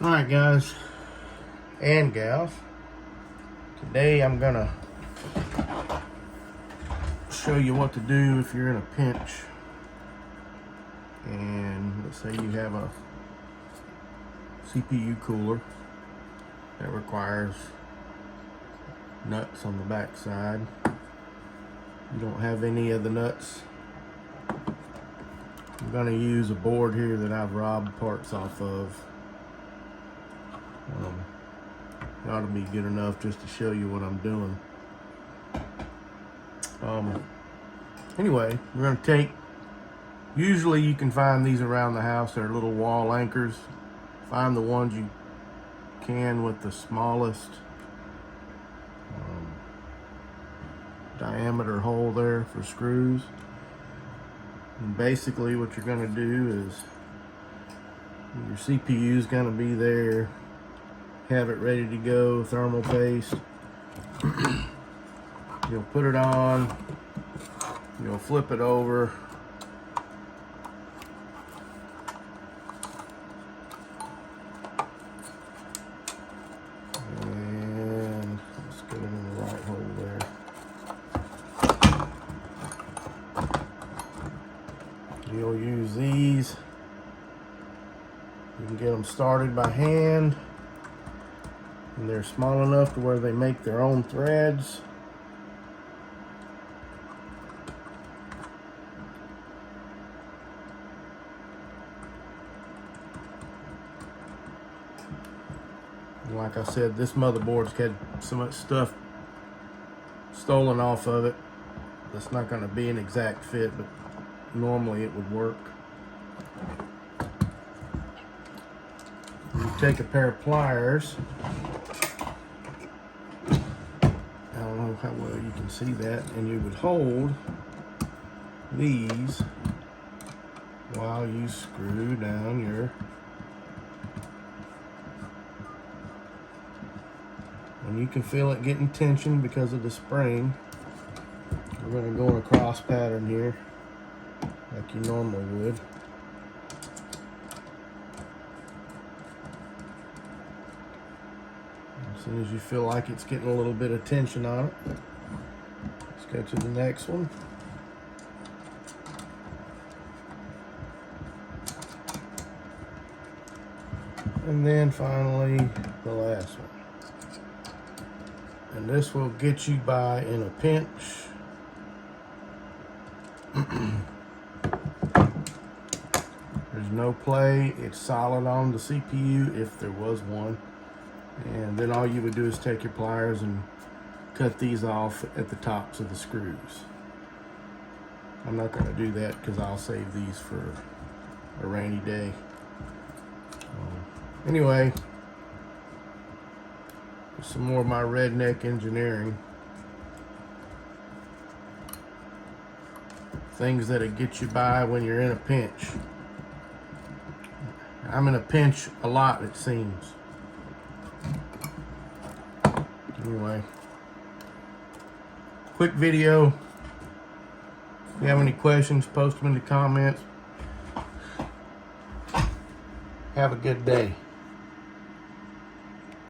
Alright guys and gals, today I'm gonna show you what to do if you're in a pinch and let's say you have a CPU cooler that requires nuts on the back side. You don't have any of the nuts. I'm gonna use a board here that I've robbed parts off of. It ought to be good enough just to show you what I'm doing. Anyway, we're going to take, usually you can find these around the house. They're little wall anchors. Find the ones you can with the smallest diameter hole there for screws. And basically what you're going to do is your CPU is going to be there. Have it ready to go, thermal paste. You'll put it on, you'll flip it over. And let's get it in the right hole there. You'll use these. You can get them started by hand. And they're small enough to where they make their own threads. And like I said, this motherboard's had so much stuff stolen off of it. That's not going to be an exact fit, but normally it would work. You take a pair of pliers. I don't know how well you can see that, and you would hold these while you screw down your, and you can feel it getting tension because of the spring. We're going to go in a cross pattern here like you normally would. As soon as you feel like it's getting a little bit of tension on it, let's go to the next one. And then finally, the last one. And this will get you by in a pinch. There's no play. It's solid on the CPU if there was one. And then all you would do is take your pliers and cut these off at the tops of the screws. I'm not going to do that because I'll save these for a rainy day. Anyway, some more of my redneck engineering. Things that'll get you by when you're in a pinch. I'm in a pinch a lot, it seems. Anyway, quick video. If you have any questions, post them in the comments. Have a good day.